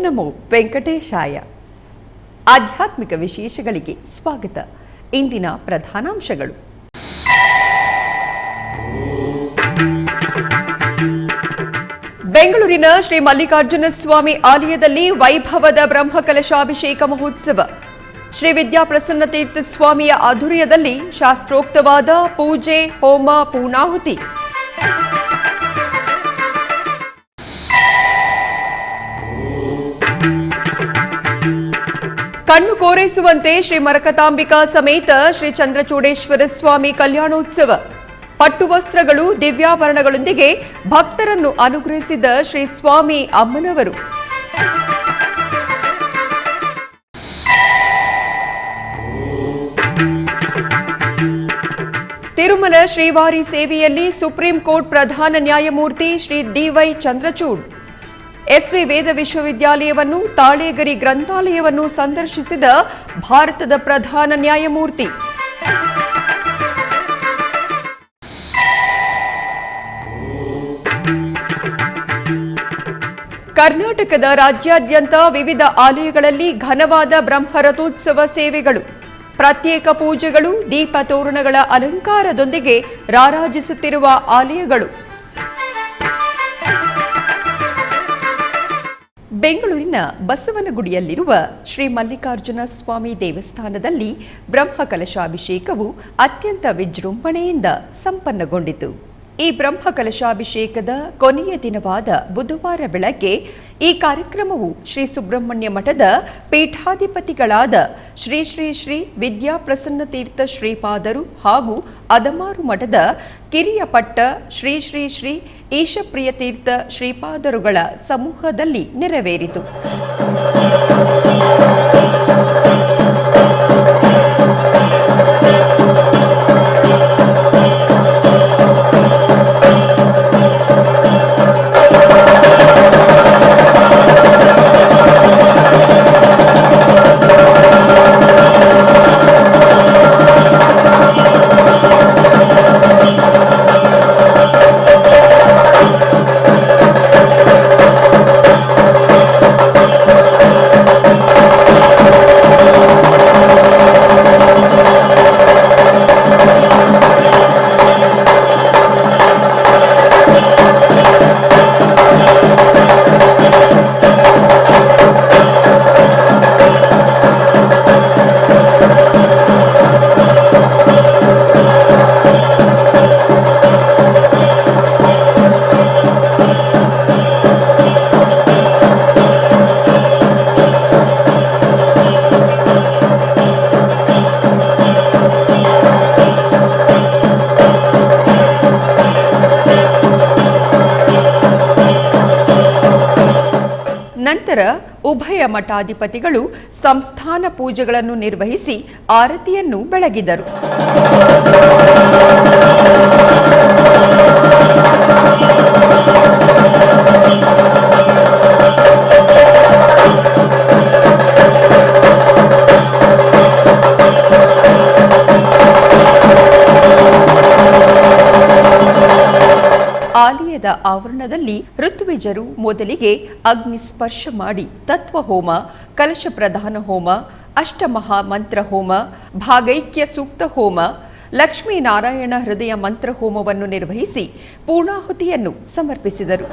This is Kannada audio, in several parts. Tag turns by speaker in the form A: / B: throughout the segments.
A: ನಮೋ ವೆಂಕಟೇಶಾಯ. ಆಧ್ಯಾತ್ಮಿಕ ವಿಶೇಷಗಳಿಗೆ ಸ್ವಾಗತ. ಇಂದಿನ ಪ್ರಧಾನಾಂಶಗಳು. ಬೆಂಗಳೂರಿನ ಶ್ರೀ ಮಲ್ಲಿಕಾರ್ಜುನ ಸ್ವಾಮಿ ಆಲಯದಲ್ಲಿ ವೈಭವದ ಬ್ರಹ್ಮಕಲಶಾಭಿಷೇಕ ಮಹೋತ್ಸವ. ಶ್ರೀ ವಿದ್ಯಾಪ್ರಸನ್ನ ತೀರ್ಥ ಸ್ವಾಮಿಯ ಆಧ್ವರ್ಯದಲ್ಲಿ ಶಾಸ್ತ್ರೋಕ್ತವಾದ ಪೂಜೆ, ಹೋಮ, ಪೂರ್ಣಾಹುತಿ. ಕಣ್ಣು ಕೋರೈಸುವಂತೆ ಶ್ರೀ ಮರಕತಾಂಬಿಕಾ ಸಮೇತ ಶ್ರೀ ಚಂದ್ರಚೂಡೇಶ್ವರ ಸ್ವಾಮಿ ಕಲ್ಯಾಣೋತ್ಸವ. ಪಟ್ಟು ವಸ್ತ್ರಗಳು, ದಿವ್ಯಾಭರಣಗಳೊಂದಿಗೆ ಭಕ್ತರನ್ನು ಅನುಗ್ರಹಿಸಿದ ಶ್ರೀ ಸ್ವಾಮಿ ಅಮ್ಮನವರು. ತಿರುಮಲ ಶ್ರೀವಾರಿ ಸೇವೆಯಲ್ಲಿ ಸುಪ್ರೀಂ ಕೋರ್ಟ್ ಪ್ರಧಾನ ನ್ಯಾಯಮೂರ್ತಿ ಶ್ರೀ ಡಿವೈ ಚಂದ್ರಚೂಡ್, ಎಸ್ವಿ ವೇದ ವಿಶ್ವವಿದ್ಯಾಲಯವನ್ನು, ತಾಳೇಗರಿ ಗ್ರಂಥಾಲಯವನ್ನು ಸಂದರ್ಶಿಸಿದ ಭಾರತದ ಪ್ರಧಾನ ನ್ಯಾಯಮೂರ್ತಿ. ಕರ್ನಾಟಕದ ರಾಜ್ಯಾದ್ಯಂತ ವಿವಿಧ ಆಲಯಗಳಲ್ಲಿ ಘನವಾದ ಬ್ರಹ್ಮರಥೋತ್ಸವ ಸೇವೆಗಳು. ಪ್ರತ್ಯೇಕ ಪೂಜೆಗಳು, ದೀಪ ತೋರಣಗಳ ಅಲಂಕಾರದೊಂದಿಗೆ ರಾರಾಜಿಸುತ್ತಿರುವ ಆಲಯಗಳು. ಬೆಂಗಳೂರಿನ ಬಸವನಗುಡಿಯಲ್ಲಿರುವ ಶ್ರೀ ಮಲ್ಲಿಕಾರ್ಜುನ ಸ್ವಾಮಿ ದೇವಸ್ಥಾನದಲ್ಲಿ ಬ್ರಹ್ಮಕಲಶಾಭಿಷೇಕವು ಅತ್ಯಂತ ವಿಜೃಂಭಣೆಯಿಂದ ಸಂಪನ್ನಗೊಂಡಿತು. ಈ ಬ್ರಹ್ಮಕಲಶಾಭಿಷೇಕದ ಕೊನೆಯ ದಿನವಾದ ಬುಧವಾರ ಬೆಳಗ್ಗೆ ಈ ಕಾರ್ಯಕ್ರಮವು ಶ್ರೀ ಸುಬ್ರಹ್ಮಣ್ಯ ಮಠದ ಪೀಠಾಧಿಪತಿಗಳಾದ ಶ್ರೀ ಶ್ರೀ ಶ್ರೀ ವಿದ್ಯಾಪ್ರಸನ್ನ ತೀರ್ಥ ಶ್ರೀಪಾದರು ಹಾಗೂ ಅದಮಾರು ಮಠದ ಕಿರಿಯ ಪಟ್ಟ ಶ್ರೀ ಶ್ರೀ ಶ್ರೀ ಈಶಪ್ರಿಯ ತೀರ್ಥ ಶ್ರೀಪಾದರುಗಳ ಸಮೂಹದಲ್ಲಿ ನೆರವೇರಿತು. ನಂತರ ಉಭಯ ಮಠಾಧಿಪತಿಗಳು ಸಂಸ್ಥಾನ ಪೂಜೆಗಳನ್ನು ನಿರ್ವಹಿಸಿ ಆರತಿಯನ್ನು ಬೆಳಗಿದರು. ಆಲಯದ ಆವರಣದಲ್ಲಿ ಋತ್ವಿಜರು ಮೊದಲಿಗೆ ಅಗ್ನಿ ಸ್ಪರ್ಶ ಮಾಡಿ ತತ್ವಹೋಮ, ಕಲಶ ಪ್ರಧಾನ ಹೋಮ, ಅಷ್ಟಮಹಾ ಮಂತ್ರ ಹೋಮ, ಭಾಗೈಕ್ಯ ಸೂಕ್ತ ಹೋಮ, ಲಕ್ಷ್ಮೀನಾರಾಯಣ ಹೃದಯ ಮಂತ್ರ ಹೋಮವನ್ನು ನಿರ್ವಹಿಸಿ ಪೂರ್ಣಾಹುತಿಯನ್ನು ಸಮರ್ಪಿಸಿದರು.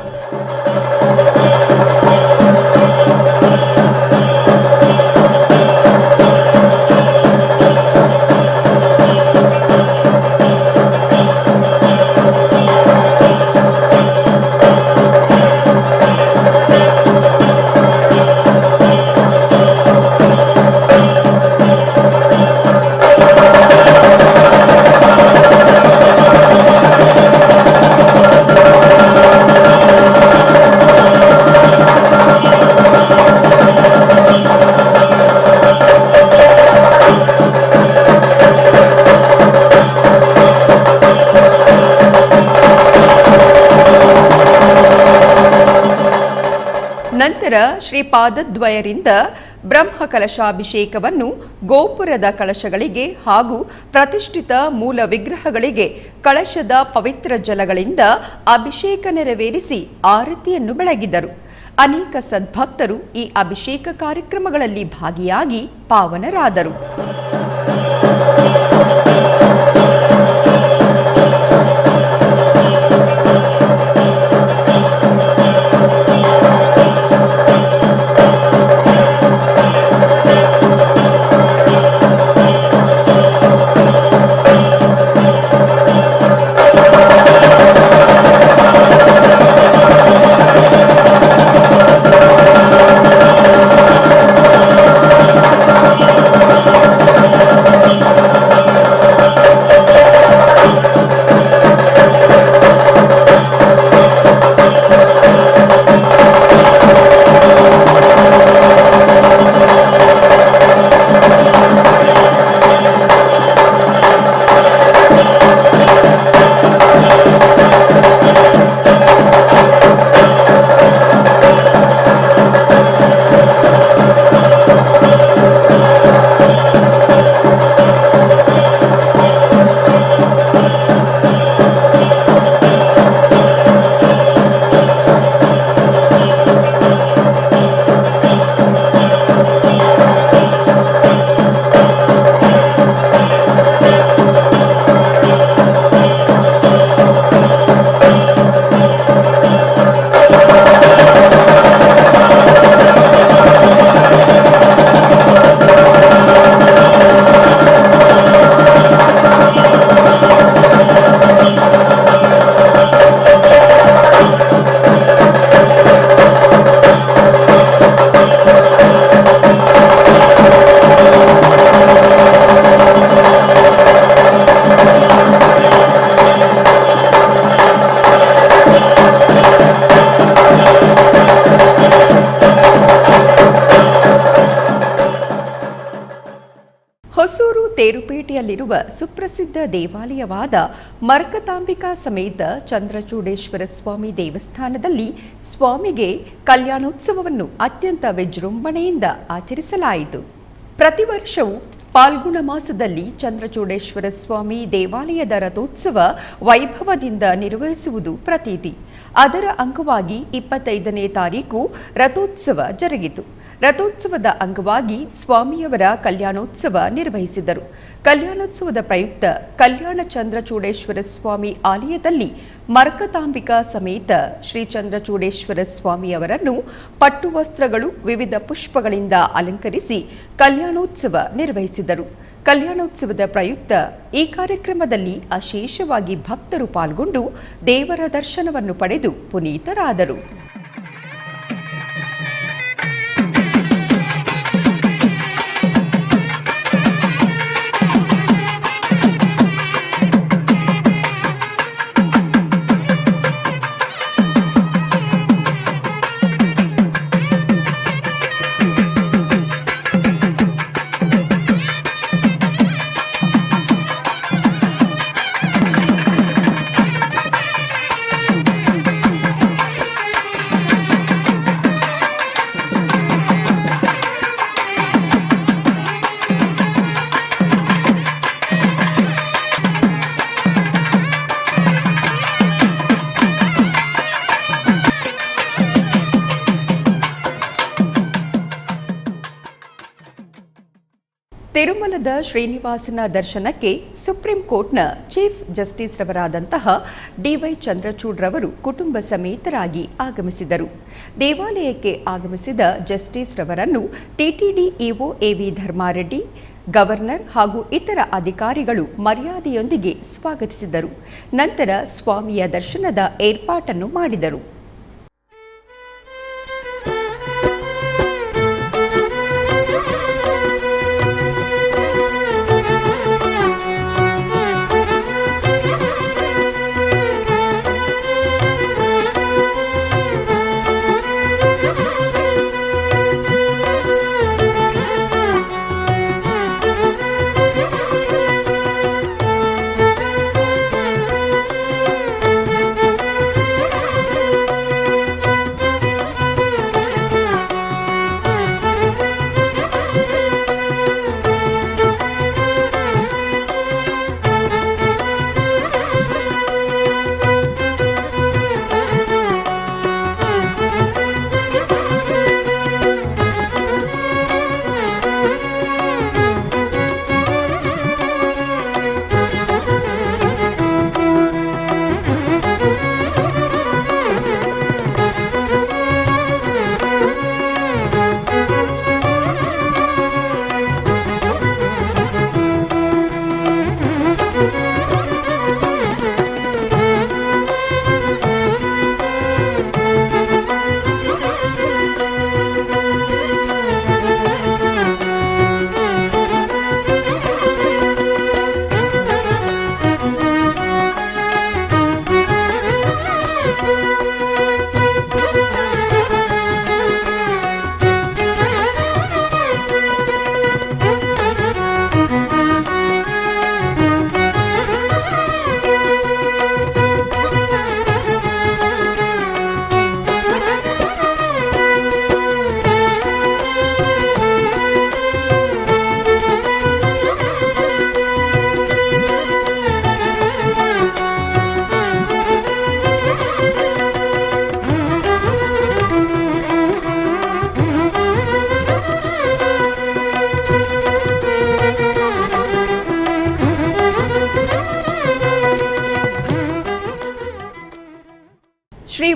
A: ನಂತರ ಶ್ರೀಪಾದದ್ವಯರಿಂದ ಬ್ರಹ್ಮಕಲಶಾಭಿಷೇಕವನ್ನು ಗೋಪುರದ ಕಳಶಗಳಿಗೆ ಹಾಗೂ ಪ್ರತಿಷ್ಠಿತ ಮೂಲ ವಿಗ್ರಹಗಳಿಗೆ ಕಳಶದ ಪವಿತ್ರ ಜಲಗಳಿಂದ ಅಭಿಷೇಕ ನೆರವೇರಿಸಿ ಆರತಿಯನ್ನು ಬೆಳಗಿದರು. ಅನೇಕ ಸದ್ಭಕ್ತರು ಈ ಅಭಿಷೇಕ ಕಾರ್ಯಕ್ರಮಗಳಲ್ಲಿ ಭಾಗಿಯಾಗಿ ಪಾವನರಾದರು. ಹೊಸೂರು ತೇರುಪೇಟೆಯಲ್ಲಿರುವ ಸುಪ್ರಸಿದ್ಧ ದೇವಾಲಯವಾದ ಮರಕತಾಂಬಿಕಾ ಸಮೇತ ಚಂದ್ರಚೂಡೇಶ್ವರ ಸ್ವಾಮಿ ದೇವಸ್ಥಾನದಲ್ಲಿ ಸ್ವಾಮಿಗೆ ಕಲ್ಯಾಣೋತ್ಸವವನ್ನು ಅತ್ಯಂತ ವಿಜೃಂಭಣೆಯಿಂದ ಆಚರಿಸಲಾಯಿತು. ಪ್ರತಿ ವರ್ಷವೂ ಪಾಲ್ಗುಣ ಮಾಸದಲ್ಲಿ ಚಂದ್ರಚೂಡೇಶ್ವರ ಸ್ವಾಮಿ ದೇವಾಲಯದ ರಥೋತ್ಸವ ವೈಭವದಿಂದ ನಿರ್ವಹಿಸುವುದು ಪ್ರತೀತಿ. ಅದರ ಅಂಗವಾಗಿ 25ನೇ ತಾರೀಕು ರಥೋತ್ಸವ ಜರುಗಿತು. ರಥೋತ್ಸವದ ಅಂಗವಾಗಿ ಸ್ವಾಮಿಯವರ ಕಲ್ಯಾಣೋತ್ಸವ ನಿರ್ವಹಿಸಿದರು. ಕಲ್ಯಾಣೋತ್ಸವದ ಪ್ರಯುಕ್ತ ಕಲ್ಯಾಣ ಚಂದ್ರಚೂಡೇಶ್ವರ ಸ್ವಾಮಿ ಆಲಯದಲ್ಲಿ ಮರಕತಾಂಬಿಕಾ ಸಮೇತ ಶ್ರೀ ಚಂದ್ರಚೂಡೇಶ್ವರ ಸ್ವಾಮಿಯವರನ್ನು ಪಟ್ಟು ವಸ್ತ್ರಗಳು ವಿವಿಧ ಪುಷ್ಪಗಳಿಂದ ಅಲಂಕರಿಸಿ ಕಲ್ಯಾಣೋತ್ಸವ ನಿರ್ವಹಿಸಿದರು. ಕಲ್ಯಾಣೋತ್ಸವದ ಪ್ರಯುಕ್ತ ಈ ಕಾರ್ಯಕ್ರಮದಲ್ಲಿ ಅಶೇಷವಾಗಿ ಭಕ್ತರು ಪಾಲ್ಗೊಂಡು ದೇವರ ದರ್ಶನವನ್ನು ಪಡೆದು ಪುನೀತರಾದರು. ತಿರುಮಲದ ಶ್ರೀನಿವಾಸನ ದರ್ಶನಕ್ಕೆ ಸುಪ್ರೀಂ ಕೋರ್ಟ್ನ ಚೀಫ್ ಜಸ್ಟಿಸ್ ರವರಾದಂತಹ ಡಿವೈ ಚಂದ್ರಚೂಡ್ ರವರು ಕುಟುಂಬ ಸಮೇತರಾಗಿ ಆಗಮಿಸಿದರು. ದೇವಾಲಯಕ್ಕೆ ಆಗಮಿಸಿದ ಜಸ್ಟಿಸ್ ರವರನ್ನು ಟಿಟಿಡಿ ಇಒ ಎವಿ ಧರ್ಮಾರೆಡ್ಡಿ, ಗವರ್ನರ್ ಹಾಗೂ ಇತರ ಅಧಿಕಾರಿಗಳು ಮರ್ಯಾದೆಯೊಂದಿಗೆ ಸ್ವಾಗತಿಸಿದರು. ನಂತರ ಸ್ವಾಮಿಯ ದರ್ಶನದ ಏರ್ಪಾಟನ್ನು ಮಾಡಿದರು.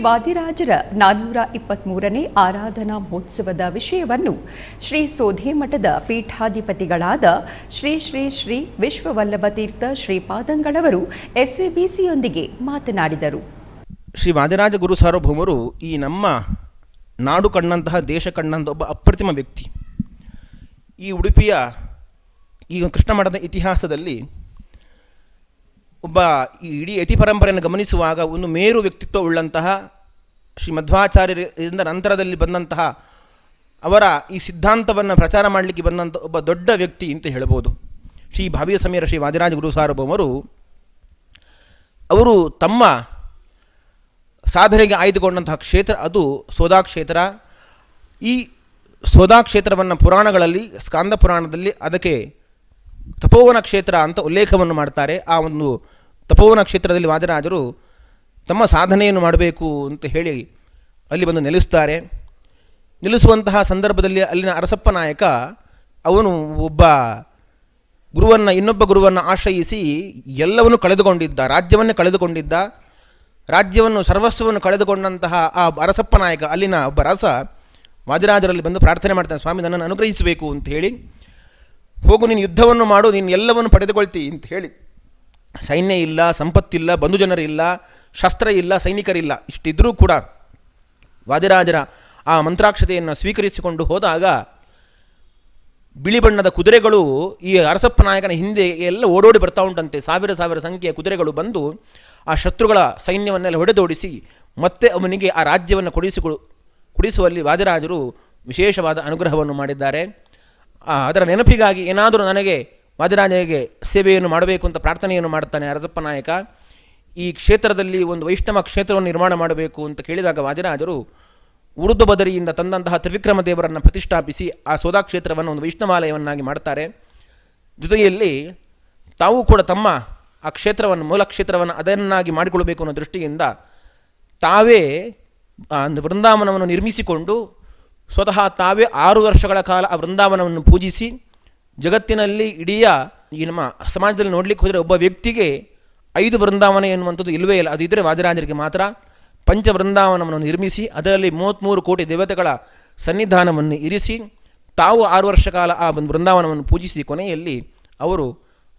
A: ವಾದಿರಾಜರ 423ನೇ ಆರಾಧನಾ ಮಹೋತ್ಸವದ ವಿಷಯವನ್ನು ಶ್ರೀ ಸೋಧೇಮಠದ ಪೀಠಾಧಿಪತಿಗಳಾದ ಶ್ರೀ ಶ್ರೀ ಶ್ರೀ ವಿಶ್ವವಲ್ಲಭತೀರ್ಥ ಶ್ರೀಪಾದಂಗಳವರು ಎಸ್ವಿಬಿಸಿಯೊಂದಿಗೆ ಮಾತನಾಡಿದರು.
B: ಶ್ರೀ ವಾದಿರಾಜ ಗುರು ಸಾರ್ವಭೌಮರು ಈ ನಮ್ಮ ನಾಡು ಕಂಡಂತಹ ದೇಶ ಕಂಡಂತಹ ಒಬ್ಬ ಅಪ್ರತಿಮ ವ್ಯಕ್ತಿ. ಈ ಉಡುಪಿಯ ಈ ಕೃಷ್ಣ ಮಠದ ಇತಿಹಾಸದಲ್ಲಿ ಒಬ್ಬ ಈ ಇಡೀ ಯತಿ ಪರಂಪರೆಯನ್ನು ಗಮನಿಸುವಾಗ ಒಂದು ಮೇರು ವ್ಯಕ್ತಿತ್ವ ಉಳ್ಳಂತಹ ಶ್ರೀ ಮಧ್ವಾಚಾರ್ಯರಿಂದ ನಂತರದಲ್ಲಿ ಬಂದಂತಹ ಅವರ ಈ ಸಿದ್ಧಾಂತವನ್ನು ಪ್ರಚಾರ ಮಾಡಲಿಕ್ಕೆ ಬಂದಂಥ ಒಬ್ಬ ದೊಡ್ಡ ವ್ಯಕ್ತಿ ಅಂತ ಹೇಳ್ಬೋದು. ಶ್ರೀ ಭಾವಿಯ ಸಮೀರ ಶ್ರೀ ವಾದಿರಾಜ ಗುರು ಸಾರ್ವಭೌಮರು ಅವರು ತಮ್ಮ ಸಾಧನೆಗೆ ಆಯ್ದುಕೊಂಡಂತಹ ಕ್ಷೇತ್ರ ಅದು ಸೋದಾ ಕ್ಷೇತ್ರ. ಈ ಸೋದಾ ಕ್ಷೇತ್ರವನ್ನು ಪುರಾಣಗಳಲ್ಲಿ, ಸ್ಕಾಂದ ಪುರಾಣದಲ್ಲಿ ಅದಕ್ಕೆ ತಪೋವನ ಕ್ಷೇತ್ರ ಅಂತ ಉಲ್ಲೇಖವನ್ನು ಮಾಡ್ತಾರೆ. ಆ ಒಂದು ತಪೋವನ ಕ್ಷೇತ್ರದಲ್ಲಿ ವಾದಿರಾಜರು ತಮ್ಮ ಸಾಧನೆಯನ್ನು ಮಾಡಬೇಕು ಅಂತ ಹೇಳಿ ಅಲ್ಲಿ ಬಂದು ನೆಲೆಸ್ತಾರೆ. ನಿಲ್ಲಿಸುವಂತಹ ಸಂದರ್ಭದಲ್ಲಿ ಅಲ್ಲಿನ ಅರಸಪ್ಪ ನಾಯಕ ಅವನು ಒಬ್ಬ ಗುರುವನ್ನು, ಇನ್ನೊಬ್ಬ ಗುರುವನ್ನು ಆಶ್ರಯಿಸಿ ಎಲ್ಲವನ್ನು ಕಳೆದುಕೊಂಡಿದ್ದ, ರಾಜ್ಯವನ್ನೇ ಕಳೆದುಕೊಂಡಿದ್ದ. ರಾಜ್ಯವನ್ನು, ಸರ್ವಸ್ವವನ್ನು ಕಳೆದುಕೊಂಡಂತಹ ಆ ಅರಸಪ್ಪ ನಾಯಕ, ಅಲ್ಲಿನ ಒಬ್ಬ ಅರಸ ವಾದಿರಾಜರಲ್ಲಿ ಬಂದು ಪ್ರಾರ್ಥನೆ ಮಾಡ್ತಾನೆ, ಸ್ವಾಮಿ ನನ್ನನ್ನು ಅನುಗ್ರಹಿಸಬೇಕು ಅಂತ ಹೇಳಿ. ಹೋಗು, ನೀನು ಯುದ್ಧವನ್ನು ಮಾಡು, ನೀನು ಎಲ್ಲವನ್ನು ಪಡೆದುಕೊಳ್ತಿ ಅಂತ ಹೇಳಿ. ಸೈನ್ಯ ಇಲ್ಲ, ಸಂಪತ್ತಿಲ್ಲ, ಬಂಧು ಜನರಿಲ್ಲ, ಶಸ್ತ್ರ ಇಲ್ಲ, ಸೈನಿಕರಿಲ್ಲ. ಇಷ್ಟಿದ್ರೂ ಕೂಡ ವಾದಿರಾಜರ ಆ ಮಂತ್ರಾಕ್ಷತೆಯನ್ನು ಸ್ವೀಕರಿಸಿಕೊಂಡು ಹೋದಾಗ ಬಿಳಿ ಬಣ್ಣದ ಕುದುರೆಗಳು ಈ ಅರಸಪ್ಪ ನಾಯಕನ ಹಿಂದೆ ಎಲ್ಲ ಓಡೋಡಿ ಬರ್ತಾ ಉಂಟಂತೆ. ಸಾವಿರ ಸಾವಿರ ಸಂಖ್ಯೆಯ ಕುದುರೆಗಳು ಬಂದು ಆ ಶತ್ರುಗಳ ಸೈನ್ಯವನ್ನೆಲ್ಲ ಹೊಡೆದೋಡಿಸಿ ಮತ್ತೆ ಅವನಿಗೆ ಆ ರಾಜ್ಯವನ್ನು ಕೊಡಿಸುವಲ್ಲಿ ವಾದಿರಾಜರು ವಿಶೇಷವಾದ ಅನುಗ್ರಹವನ್ನು ಮಾಡಿದ್ದಾರೆ. ಅದರ ನೆನಪಿಗಾಗಿ ಏನಾದರೂ ನನಗೆ ವಾದಿರಾಜನಿಗೆ ಸೇವೆಯನ್ನು ಮಾಡಬೇಕು ಅಂತ ಪ್ರಾರ್ಥನೆಯನ್ನು ಮಾಡುತ್ತಾನೆ ಅರಸಪ್ಪ ನಾಯಕ. ಈ ಕ್ಷೇತ್ರದಲ್ಲಿ ಒಂದು ವೈಷ್ಣವ ಕ್ಷೇತ್ರವನ್ನು ನಿರ್ಮಾಣ ಮಾಡಬೇಕು ಅಂತ ಕೇಳಿದಾಗ ವಾದಿರಾಜರು ಉರ್ದು ಬದರಿಯಿಂದ ತಂದಂತಹ ತ್ರಿವಿಕ್ರಮ ದೇವರನ್ನು ಪ್ರತಿಷ್ಠಾಪಿಸಿ ಆ ಸೋದಾ ಕ್ಷೇತ್ರವನ್ನು ಒಂದು ವೈಷ್ಣವಾಲಯವನ್ನಾಗಿ ಮಾಡ್ತಾರೆ. ಜೊತೆಯಲ್ಲಿ ತಾವು ಕೂಡ ತಮ್ಮ ಆ ಕ್ಷೇತ್ರವನ್ನು, ಮೂಲ ಕ್ಷೇತ್ರವನ್ನು ಅದನ್ನಾಗಿ ಮಾಡಿಕೊಳ್ಳಬೇಕು ಅನ್ನೋ ದೃಷ್ಟಿಯಿಂದ ತಾವೇ ವೃಂದಾವನವನ್ನು ನಿರ್ಮಿಸಿಕೊಂಡು ಸ್ವತಃ ತಾವೇ 6 ವರ್ಷಗಳ ಕಾಲ ಆ ವೃಂದಾವನವನ್ನು ಪೂಜಿಸಿ, ಜಗತ್ತಿನಲ್ಲಿ ಇಡೀ ಈ ನಮ್ಮ ಸಮಾಜದಲ್ಲಿ ನೋಡಲಿಕ್ಕೆ ಹೋದರೆ ಒಬ್ಬ ವ್ಯಕ್ತಿಗೆ 5 ವೃಂದಾವನ ಎನ್ನುವಂಥದ್ದು ಇಲ್ಲವೇ ಇಲ್ಲ. ಅದು ಇದ್ದರೆ ವಾದಿರಾಜರಿಗೆ ಮಾತ್ರ. ಪಂಚ ವೃಂದಾವನವನ್ನು ನಿರ್ಮಿಸಿ ಅದರಲ್ಲಿ 33 ಕೋಟಿ ದೇವತೆಗಳ ಸನ್ನಿಧಾನವನ್ನು ಇರಿಸಿ ತಾವು 6 ವರ್ಷ ಕಾಲ ಆ ಒಂದು ವೃಂದಾವನವನ್ನು ಪೂಜಿಸಿ ಕೊನೆಯಲ್ಲಿ ಅವರು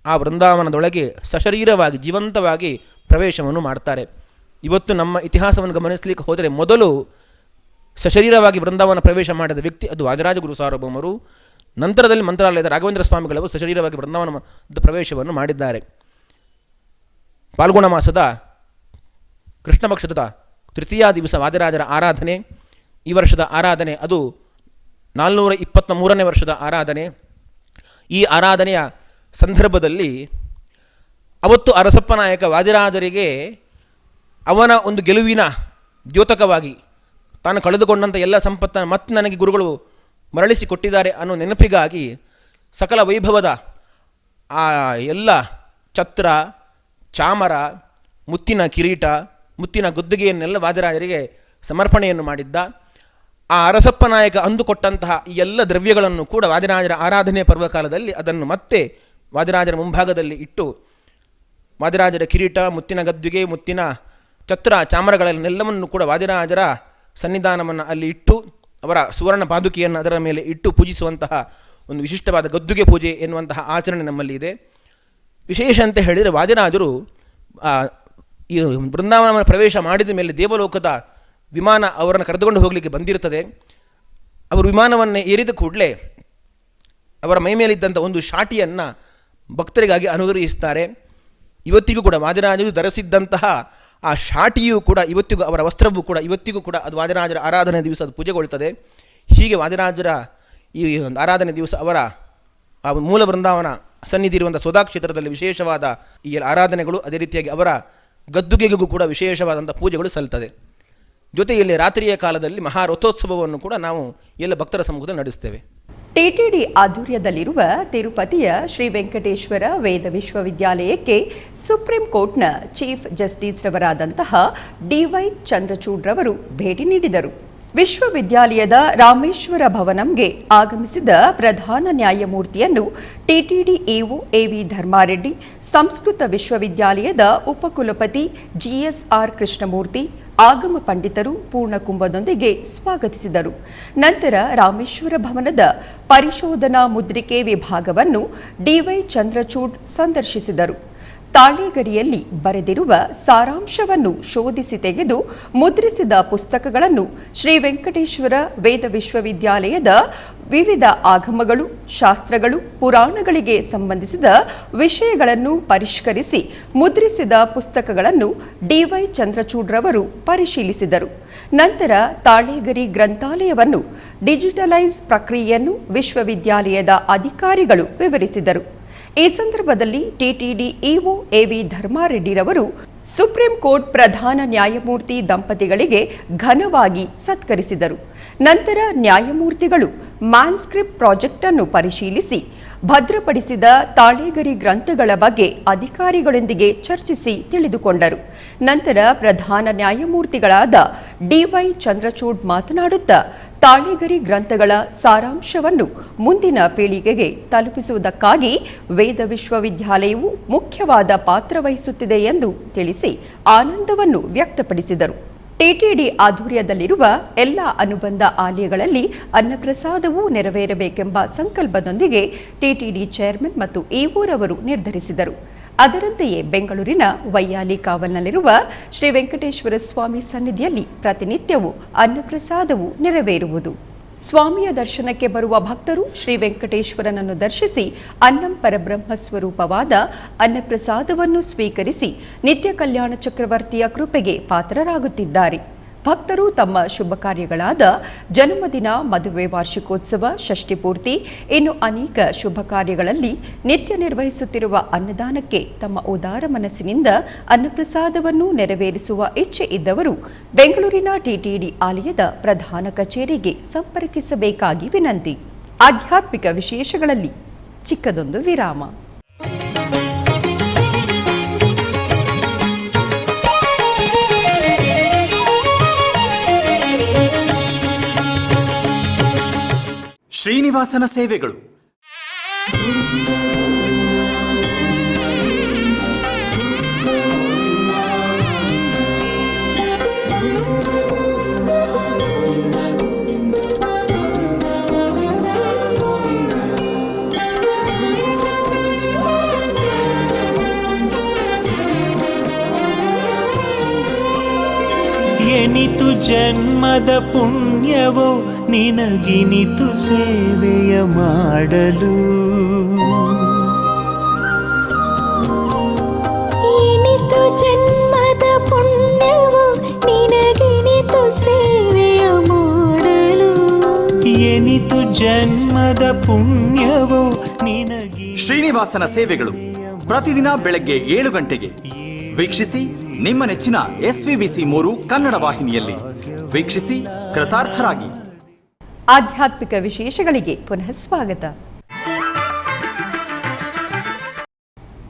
B: ಆ ವೃಂದಾವನದೊಳಗೆ ಸಶರೀರವಾಗಿ, ಜೀವಂತವಾಗಿ ಪ್ರವೇಶವನ್ನು ಮಾಡ್ತಾರೆ. ಇವತ್ತು ನಮ್ಮ ಇತಿಹಾಸವನ್ನು ಗಮನಿಸಲಿಕ್ಕೆ ಹೋದರೆ ಮೊದಲು ಸಶರೀರವಾಗಿ ವೃಂದಾವನ ಪ್ರವೇಶ ಮಾಡಿದ ವ್ಯಕ್ತಿ ಅದು ವಾದಿರಾಜ ಗುರು ಸಾರ್ವಭೌಮರು. ನಂತರದಲ್ಲಿ ಮಂತ್ರಾಲಯದ ರಾಘವೇಂದ್ರ ಸ್ವಾಮಿಗಳವರು ಸಶರೀರವಾಗಿ ವೃಂದಾವನದ ಪ್ರವೇಶವನ್ನು ಮಾಡಿದ್ದಾರೆ. ಪಾಲ್ಗುಣ ಮಾಸದ ಕೃಷ್ಣ ಪಕ್ಷದ ತೃತೀಯ ದಿವಸ ವಾದಿರಾಜರ ಆರಾಧನೆ. ಈ ವರ್ಷದ ಆರಾಧನೆ ಅದು 423ನೇ ವರ್ಷದ ಆರಾಧನೆ. ಈ ಆರಾಧನೆಯ ಸಂದರ್ಭದಲ್ಲಿ ಅವತ್ತು ಅರಸಪ್ಪ ನಾಯಕ ವಾದಿರಾಜರಿಗೆ ಅವನ ಒಂದು ಗೆಲುವಿನ ದ್ಯೋತಕವಾಗಿ ತಾನು ಕಳೆದುಕೊಂಡಂಥ ಎಲ್ಲ ಸಂಪತ್ತನ್ನು ಮತ್ತೆ ನನಗೆ ಗುರುಗಳು ಮರಳಿಸಿ ಕೊಟ್ಟಿದ್ದಾರೆ ಅನ್ನೋ ನೆನಪಿಗಾಗಿ ಸಕಲ ವೈಭವದ ಆ ಎಲ್ಲ ಛತ್ರ, ಚಾಮರ, ಮುತ್ತಿನ ಕಿರೀಟ, ಮುತ್ತಿನ ಗದ್ದುಗೆಯನ್ನೆಲ್ಲ ವಾದಿರಾಜರಿಗೆ ಸಮರ್ಪಣೆಯನ್ನು ಮಾಡಿದ್ದ. ಆ ಅರಸಪ್ಪ ನಾಯಕ ಅಂದುಕೊಟ್ಟಂತಹ ಈ ಎಲ್ಲ ದ್ರವ್ಯಗಳನ್ನು ಕೂಡ ವಾದಿರಾಜರ ಆರಾಧನೆ ಪರ್ವಕಾಲದಲ್ಲಿ ಅದನ್ನು ಮತ್ತೆ ವಾದಿರಾಜರ ಮುಂಭಾಗದಲ್ಲಿ ಇಟ್ಟು ವಾದಿರಾಜರ ಕಿರೀಟ, ಮುತ್ತಿನ ಗದ್ದುಗೆ, ಮುತ್ತಿನ ಛತ್ರ, ಚಾಮರಗಳನ್ನೆಲ್ಲವನ್ನು ಕೂಡ ವಾದಿರಾಜರ ಸನ್ನಿಧಾನವನ್ನು ಅಲ್ಲಿ ಇಟ್ಟು ಅವರ ಸುವರ್ಣ ಪಾದುಕೆಯನ್ನು ಅದರ ಮೇಲೆ ಇಟ್ಟು ಪೂಜಿಸುವಂತಹ ಒಂದು ವಿಶಿಷ್ಟವಾದ ಗದ್ದುಗೆ ಪೂಜೆ ಎನ್ನುವಂತಹ ಆಚರಣೆ ನಮ್ಮಲ್ಲಿ ಇದೆ. ವಿಶೇಷ ಅಂತ ಹೇಳಿದರೆ ವಾದಿರಾಜರು ಈ ಬೃಂದಾವನವನ್ನು ಪ್ರವೇಶ ಮಾಡಿದ ಮೇಲೆ ದೇವಲೋಕದ ವಿಮಾನ ಅವರನ್ನು ಕರೆದುಕೊಂಡು ಹೋಗಲಿಕ್ಕೆ ಬಂದಿರುತ್ತದೆ. ಅವರು ವಿಮಾನವನ್ನು ಏರಿದ ಕೂಡಲೇ ಅವರ ಮೈ ಮೇಲಿದ್ದಂಥ ಒಂದು ಶಾಟಿಯನ್ನು ಭಕ್ತರಿಗಾಗಿ ಅನುಗ್ರಹಿಸ್ತಾರೆ. ಇವತ್ತಿಗೂ ಕೂಡ ವಾದಿರಾಜರು ಧರಿಸಿದ್ದಂತಹ ಆ ಶಾಟಿಯೂ ಕೂಡ ಇವತ್ತಿಗೂ, ಅವರ ವಸ್ತ್ರವೂ ಕೂಡ ಇವತ್ತಿಗೂ ಕೂಡ ಅದು ವಾದಿರಾಜರ ಆರಾಧನೆ ದಿವಸ ಅದು ಪೂಜೆಗೊಳ್ಳುತ್ತದೆ. ಹೀಗೆ ವಾದಿರಾಜರ ಈ ಒಂದು ಆರಾಧನೆ ದಿವಸ ಅವರ ಆ ಮೂಲ ಬೃಂದಾವನ ಸನ್ನಿಧಿ ಇರುವಂಥ ಸೋದಾ ಕ್ಷೇತ್ರದಲ್ಲಿ ವಿಶೇಷವಾದ ಈ ಆರಾಧನೆಗಳು, ಅದೇ ರೀತಿಯಾಗಿ ಅವರ ಗದ್ದುಗೆಗೂ ಕೂಡ ವಿಶೇಷವಾದಂಥ ಪೂಜೆಗಳು ಸಲ್ಲುತ್ತದೆ. ಜೊತೆಯಲ್ಲಿ ರಾತ್ರಿಯ ಕಾಲದಲ್ಲಿ ಮಹಾರಥೋತ್ಸವವನ್ನು ಕೂಡ ನಾವು ಎಲ್ಲ ಭಕ್ತರ ಸಮ್ಮುಖದಲ್ಲಿ ನಡೆಸ್ತೇವೆ.
A: ಟಿಟಿಡಿ ಆಧ್ವರ್ಯದಲ್ಲಿರುವ ತಿರುಪತಿಯ ಶ್ರೀ ವೆಂಕಟೇಶ್ವರ ವೇದ ವಿಶ್ವವಿದ್ಯಾಲಯಕ್ಕೆ ಸುಪ್ರೀಂ ಕೋರ್ಟ್ನ ಚೀಫ್ ಜಸ್ಟಿಸ್ ರವರಾದಂತಹ ಡಿವೈ ಚಂದ್ರಚೂಡ್ ರವರು ಭೇಟಿ ನೀಡಿದರು. ವಿಶ್ವವಿದ್ಯಾಲಯದ ರಾಮೇಶ್ವರ ಭವನಂಗೆ ಆಗಮಿಸಿದ ಪ್ರಧಾನ ನ್ಯಾಯಮೂರ್ತಿಯನ್ನು ಟಿಟಿಡಿ ಇಒ ಎವಿ ಧರ್ಮಾರೆಡ್ಡಿ, ಸಂಸ್ಕೃತ ವಿಶ್ವವಿದ್ಯಾಲಯದ ಉಪಕುಲಪತಿ ಜಿಎಸ್ಆರ್ ಕೃಷ್ಣಮೂರ್ತಿ, ಆಗಮ ಪಂಡಿತರು ಪೂರ್ಣಕುಂಭದೊಂದಿಗೆ ಸ್ವಾಗತಿಸಿದರು. ನಂತರ ರಾಮೇಶ್ವರ ಭವನದ ಪರಿಶೋಧನಾ ಮುದ್ರಿಕೆ ವಿಭಾಗವನ್ನು ಡಿವೈ ಚಂದ್ರಚೂಡ್ ಸಂದರ್ಶಿಸಿದರು. ತಾಳೆಗರಿಯಲ್ಲಿ ಬರೆದಿರುವ ಸಾರಾಂಶವನ್ನು ಶೋಧಿಸಿ ತೆಗೆದು ಮುದ್ರಿಸಿದ ಪುಸ್ತಕಗಳನ್ನು ಶ್ರೀ ವೆಂಕಟೇಶ್ವರ ವೇದ ವಿಶ್ವವಿದ್ಯಾಲಯದ ವಿವಿಧ ಆಗಮಗಳು, ಶಾಸ್ತ್ರಗಳು, ಪುರಾಣಗಳಿಗೆ ಸಂಬಂಧಿಸಿದ ವಿಷಯಗಳನ್ನು ಪರಿಷ್ಕರಿಸಿ ಮುದ್ರಿಸಿದ ಪುಸ್ತಕಗಳನ್ನು ಡಿವೈ ಚಂದ್ರಚೂಡ್ರವರು ಪರಿಶೀಲಿಸಿದರು. ನಂತರ ತಾಳೆಗರಿ ಗ್ರಂಥಾಲಯವನ್ನು ಡಿಜಿಟಲೈಸ್ ಪ್ರಕ್ರಿಯೆಯನ್ನು ವಿಶ್ವವಿದ್ಯಾಲಯದ ಅಧಿಕಾರಿಗಳು ವಿವರಿಸಿದರು. ಈ ಸಂದರ್ಭದಲ್ಲಿ ಟಿಟಿಡಿ ಇಒ ಎವಿ ಧರ್ಮಾರೆಡ್ಡಿರವರು ಸುಪ್ರೀಂ ಕೋರ್ಟ್ ಪ್ರಧಾನ ನ್ಯಾಯಮೂರ್ತಿ ದಂಪತಿಗಳಿಗೆ ಘನವಾಗಿ ಸತ್ಕರಿಸಿದರು. ನಂತರ ನ್ಯಾಯಮೂರ್ತಿಗಳು ಮ್ಯಾನ್ಸ್ಕ್ರಿಪ್ಟ್ ಪ್ರಾಜೆಕ್ಟ್ ಅನ್ನು ಪರಿಶೀಲಿಸಿ ಭದ್ರಪಡಿಸಿದ ತಾಳೆಗರಿ ಗ್ರಂಥಗಳ ಬಗ್ಗೆ ಅಧಿಕಾರಿಗಳೊಂದಿಗೆ ಚರ್ಚಿಸಿ ತಿಳಿದುಕೊಂಡರು. ನಂತರ ಪ್ರಧಾನ ನ್ಯಾಯಮೂರ್ತಿಗಳಾದ ಡಿವೈ ಚಂದ್ರಚೂಡ್ ಮಾತನಾಡುತ್ತಾ ತಾಳೆಗರಿ ಗ್ರಂಥಗಳ ಸಾರಾಂಶವನ್ನು ಮುಂದಿನ ಪೀಳಿಗೆಗೆ ತಲುಪಿಸುವುದಕ್ಕಾಗಿ ವೇದ ವಿಶ್ವವಿದ್ಯಾಲಯವು ಮುಖ್ಯವಾದ ಪಾತ್ರ ವಹಿಸುತ್ತಿದೆ ಎಂದು ತಿಳಿಸಿ ಆನಂದವನ್ನು ವ್ಯಕ್ತಪಡಿಸಿದರು. ಟಿಟಿಡಿ ಆಧ್ವರ್ಯದಲ್ಲಿರುವ ಎಲ್ಲ ಅನುಬಂಧ ಆಲಯಗಳಲ್ಲಿ ಅನ್ನಪ್ರಸಾದವೂ ನೆರವೇರಬೇಕೆಂಬ ಸಂಕಲ್ಪದೊಂದಿಗೆ ಟಿಟಿಡಿ ಚೇರ್ಮನ್ ಮತ್ತು ಇಒರವರು ನಿರ್ಧರಿಸಿದರು. ಅದರಂತೆಯೇ ಬೆಂಗಳೂರಿನ ವೈಯಾಲಿ ಕಾವಲ್ನಲ್ಲಿರುವ ಶ್ರೀ ವೆಂಕಟೇಶ್ವರ ಸ್ವಾಮಿ ಸನ್ನಿಧಿಯಲ್ಲಿ ಪ್ರತಿನಿತ್ಯವೂ ಅನ್ನಪ್ರಸಾದವು ನೆರವೇರುವುದು. ಸ್ವಾಮಿಯ ದರ್ಶನಕ್ಕೆ ಬರುವ ಭಕ್ತರು ಶ್ರೀ ವೆಂಕಟೇಶ್ವರನನ್ನು ದರ್ಶಿಸಿ ಅನ್ನಂ ಪರಬ್ರಹ್ಮ ಸ್ವರೂಪವಾದ ಅನ್ನಪ್ರಸಾದವನ್ನು ಸ್ವೀಕರಿಸಿ ನಿತ್ಯ ಕಲ್ಯಾಣ ಚಕ್ರವರ್ತಿಯ ಕೃಪೆಗೆ ಪಾತ್ರರಾಗುತ್ತಿದ್ದಾರೆ. ಭಕ್ತರು ತಮ್ಮ ಶುಭ ಕಾರ್ಯಗಳಾದ ಜನ್ಮದಿನ, ಮದುವೆ, ವಾರ್ಷಿಕೋತ್ಸವ, ಷಷ್ಠಿಪೂರ್ತಿ ಇನ್ನು ಅನೇಕ ಶುಭ ಕಾರ್ಯಗಳಲ್ಲಿ ನಿತ್ಯ ನಿರ್ವಹಿಸುತ್ತಿರುವ ಅನ್ನದಾನಕ್ಕೆ ತಮ್ಮ ಉದಾರ ಮನಸ್ಸಿನಿಂದ ಅನ್ನಪ್ರಸಾದವನ್ನು ನೆರವೇರಿಸುವ ಇಚ್ಛೆ ಇದ್ದವರು ಬೆಂಗಳೂರಿನ ಟಿಟಿಡಿ ಆಲಯದ ಪ್ರಧಾನ ಕಚೇರಿಗೆ ಸಂಪರ್ಕಿಸಬೇಕಾಗಿ ವಿನಂತಿ. ಆಧ್ಯಾತ್ಮಿಕ ವಿಶೇಷಗಳಲ್ಲಿ ಚಿಕ್ಕದೊಂದು ವಿರಾಮ.
C: ಶ್ರೀನಿವಾಸನ ಸೇವೆಗಳು.
D: ಎನಿತು ಜನ್ಮದ ಪುಣ್ಯವೋ ನಿನಗಿನಿತು ಸೇವೆಯ ಮಾಡಲು.
E: ಎನಿತು ಜನ್ಮದ ಪುಣ್ಯವೋ ನಿನಗಿನಿತು ಸೇವೆಯ ಮಾಡಲು.
D: ಎನಿತು ಜನ್ಮದ ಪುಣ್ಯವೋ ನಿನಗಿ.
C: ಶ್ರೀನಿವಾಸನ ಸೇವೆಗಳು ಪ್ರತಿದಿನ ಬೆಳಗ್ಗೆ 7 ಗಂಟೆಗೆ ವೀಕ್ಷಿಸಿ. ನಿಮ್ಮ ನೆಚ್ಚಿನ SVBC3 ಕನ್ನಡ ವಾಹಿನಿಯಲ್ಲಿ ವೀಕ್ಷಿಸಿ, ಕೃತಾರ್ಥರಾಗಿ.
A: ಆಧ್ಯಾತ್ಮಿಕ ವಿಶೇಷಗಳಿಗೆ ಪುನಃ ಸ್ವಾಗತ.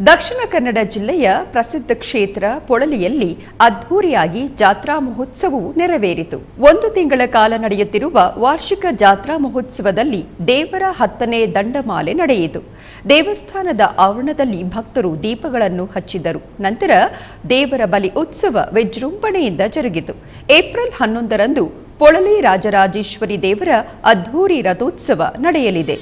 A: ದಕ್ಷಿಣ ಕನ್ನಡ ಜಿಲ್ಲೆಯ ಪ್ರಸಿದ್ಧ ಕ್ಷೇತ್ರ ಪೊಳಲಿಯಲ್ಲಿ ಅದ್ಧೂರಿಯಾಗಿ ಜಾತ್ರಾ ಮಹೋತ್ಸವವು ನೆರವೇರಿತು. 1 ತಿಂಗಳ ಕಾಲ ನಡೆಯುತ್ತಿರುವ ವಾರ್ಷಿಕ ಜಾತ್ರಾ ಮಹೋತ್ಸವದಲ್ಲಿ ದೇವರ 10ನೇ ದಂಡಮಾಲೆ ನಡೆಯಿತು. ದೇವಸ್ಥಾನದ ಆವರಣದಲ್ಲಿ ಭಕ್ತರು ದೀಪಗಳನ್ನು ಹಚ್ಚಿದರು. ನಂತರ ದೇವರ ಬಲಿ ಉತ್ಸವ ವಿಜೃಂಭಣೆಯಿಂದ ಜರುಗಿತು. ಏಪ್ರಿಲ್ 11ರಂದು ಪೊಳಲಿ ರಾಜರಾಜೇಶ್ವರಿ ದೇವರ ಅದ್ಧೂರಿ ರಥೋತ್ಸವ ನಡೆಯಲಿದೆ.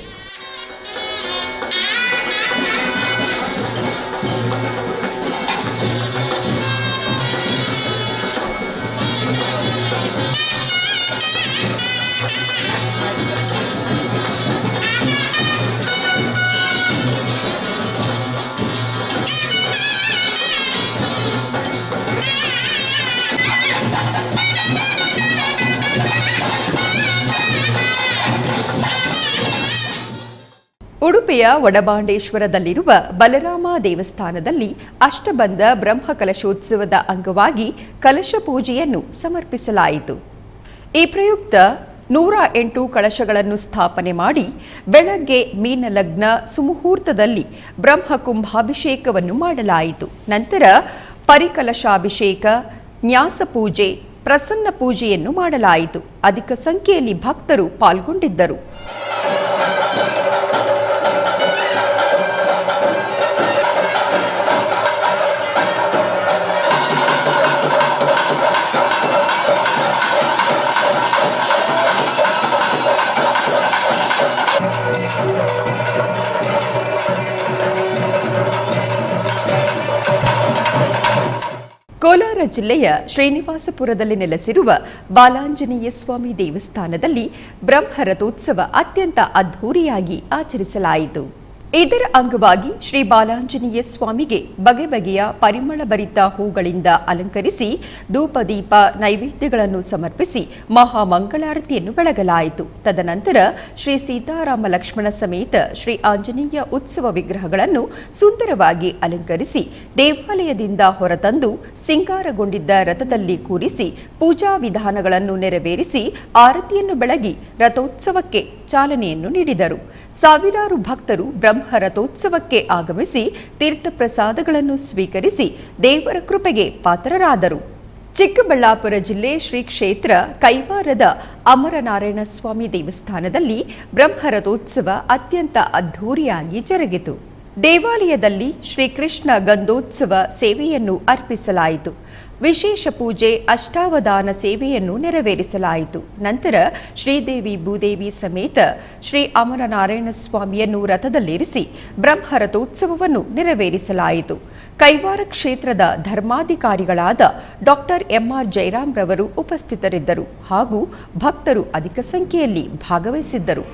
A: ಉಡುಪಿಯ ವಡಬಾಂಡೇಶ್ವರದಲ್ಲಿರುವ ಬಲರಾಮ ದೇವಸ್ಥಾನದಲ್ಲಿ ಅಷ್ಟಬಂಧ ಬ್ರಹ್ಮ ಕಲಶೋತ್ಸವದ ಅಂಗವಾಗಿ ಕಲಶ ಪೂಜೆಯನ್ನು ಸಮರ್ಪಿಸಲಾಯಿತು. ಈ ಪ್ರಯುಕ್ತ 108 ಕಳಶಗಳನ್ನು ಸ್ಥಾಪನೆ ಮಾಡಿ ಬೆಳಗ್ಗೆ ಮೀನಲಗ್ನ ಸುಮುಹೂರ್ತದಲ್ಲಿ ಬ್ರಹ್ಮ ಕುಂಭಾಭಿಷೇಕವನ್ನು ಮಾಡಲಾಯಿತು. ನಂತರ ಪರಿಕಲಶಾಭಿಷೇಕ, ನ್ಯಾಸ ಪೂಜೆ, ಪ್ರಸನ್ನ ಪೂಜೆಯನ್ನು ಮಾಡಲಾಯಿತು. ಅಧಿಕ ಸಂಖ್ಯೆಯಲ್ಲಿ ಭಕ್ತರು ಪಾಲ್ಗೊಂಡಿದ್ದರು. ಕೋಲಾರ ಜಿಲ್ಲೆಯ ಶ್ರೀನಿವಾಸಪುರದಲ್ಲಿ ನೆಲೆಸಿರುವ ಬಾಲಾಂಜನೇಯ ಸ್ವಾಮಿ ದೇವಸ್ಥಾನದಲ್ಲಿ ಬ್ರಹ್ಮರಥೋತ್ಸವ ಅತ್ಯಂತ ಅದ್ಧೂರಿಯಾಗಿ ಆಚರಿಸಲಾಯಿತು. ಇದರ ಅಂಗವಾಗಿ ಶ್ರೀ ಬಾಲಾಂಜನೇಯ ಸ್ವಾಮಿಗೆ ಬಗೆ ಬಗೆಯ ಪರಿಮಳಭರಿತ ಹೂಗಳಿಂದ ಅಲಂಕರಿಸಿ ಧೂಪ ದೀಪ ನೈವೇದ್ಯಗಳನ್ನು ಸಮರ್ಪಿಸಿ ಮಹಾಮಂಗಳಾರತಿಯನ್ನು ಬೆಳಗಲಾಯಿತು. ತದನಂತರ ಶ್ರೀ ಸೀತಾರಾಮ ಲಕ್ಷ್ಮಣ ಸಮೇತ ಶ್ರೀ ಆಂಜನೇಯ ಉತ್ಸವ ವಿಗ್ರಹಗಳನ್ನು ಸುಂದರವಾಗಿ ಅಲಂಕರಿಸಿ ದೇವಾಲಯದಿಂದ ಹೊರತಂದು ಸಿಂಗಾರಗೊಂಡಿದ್ದ ರಥದಲ್ಲಿ ಕೂರಿಸಿ ಪೂಜಾ ವಿಧಾನಗಳನ್ನು ನೆರವೇರಿಸಿ ಆರತಿಯನ್ನು ಬೆಳಗಿ ರಥೋತ್ಸವಕ್ಕೆ ಚಾಲನೆಯನ್ನು ನೀಡಿದರು. ಸಾವಿರಾರು ಭಕ್ತರು ಬ್ರಹ್ಮರಥೋತ್ಸವಕ್ಕೆ ಆಗಮಿಸಿ ತೀರ್ಥ ಪ್ರಸಾದಗಳನ್ನು ಸ್ವೀಕರಿಸಿ ದೇವರ ಕೃಪೆಗೆ ಪಾತ್ರರಾದರು. ಚಿಕ್ಕಬಳ್ಳಾಪುರ ಜಿಲ್ಲೆ ಶ್ರೀ ಕ್ಷೇತ್ರ ಕೈವಾರದ ಅಮರನಾರಾಯಣ ಸ್ವಾಮಿ ದೇವಸ್ಥಾನದಲ್ಲಿ ಬ್ರಹ್ಮರಥೋತ್ಸವ ಅತ್ಯಂತ ಅದ್ಧೂರಿಯಾಗಿ ಜರುಗಿತು. ದೇವಾಲಯದಲ್ಲಿ ಶ್ರೀಕೃಷ್ಣ ಗಂಧೋತ್ಸವ ಸೇವೆಯನ್ನು ಅರ್ಪಿಸಲಾಯಿತು. ವಿಶೇಷ ಪೂಜೆ ಅಷ್ಟಾವಧಾನ ಸೇವೆಯನ್ನು ನೆರವೇರಿಸಲಾಯಿತು. ನಂತರ ಶ್ರೀದೇವಿ ಭೂದೇವಿ ಸಮೇತ ಶ್ರೀ ಅಮರನಾರಾಯಣ ಸ್ವಾಮಿಯನ್ನು ರಥದಲ್ಲಿರಿಸಿ ಬ್ರಹ್ಮರಥೋತ್ಸವವನ್ನು ನೆರವೇರಿಸಲಾಯಿತು. ಕೈವಾರ ಕ್ಷೇತ್ರದ ಧರ್ಮಾಧಿಕಾರಿಗಳಾದ ಡಾಕ್ಟರ್ ಎಂಆರ್ ಜಯರಾಮ್ ರವರು ಉಪಸ್ಥಿತರಿದ್ದರು ಹಾಗೂ ಭಕ್ತರು ಅಧಿಕ ಸಂಖ್ಯೆಯಲ್ಲಿ ಭಾಗವಹಿಸಿದ್ದರು.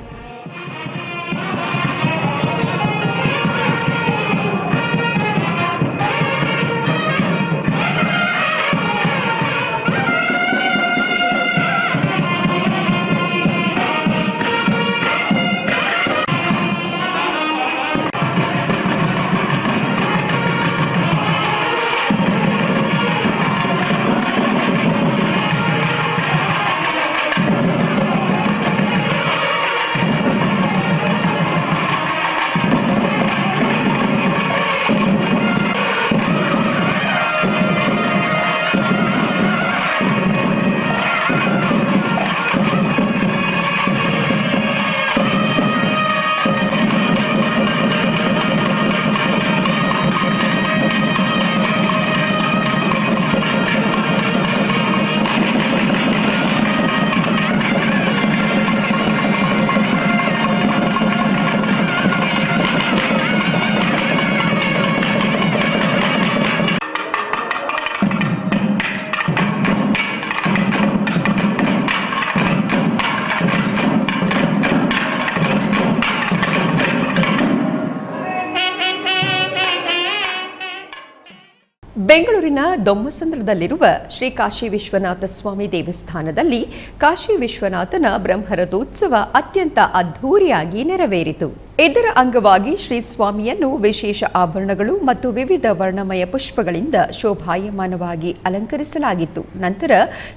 A: ಬೆಂಗಳೂರಿನ ದೊಮ್ಮಸಂದ್ರದಲ್ಲಿರುವ ಶ್ರೀ ಕಾಶಿ ವಿಶ್ವನಾಥ ಸ್ವಾಮಿ ದೇವಸ್ಥಾನದಲ್ಲಿ ಕಾಶಿ ವಿಶ್ವನಾಥನ ಬ್ರಹ್ಮರಥೋತ್ಸವ ಅತ್ಯಂತ ಅದ್ಧೂರಿಯಾಗಿ ನೆರವೇರಿತು. ಇದರ ಅಂಗವಾಗಿ ಶ್ರೀ ಸ್ವಾಮಿಯನ್ನು ವಿಶೇಷ ಆಭರಣಗಳು ಮತ್ತು ವಿವಿಧ ವರ್ಣಮಯ ಪುಷ್ಪಗಳಿಂದ ಶೋಭಾಯಮಾನವಾಗಿ ಅಲಂಕರಿಸಲಾಗಿತ್ತು. ನಂತರ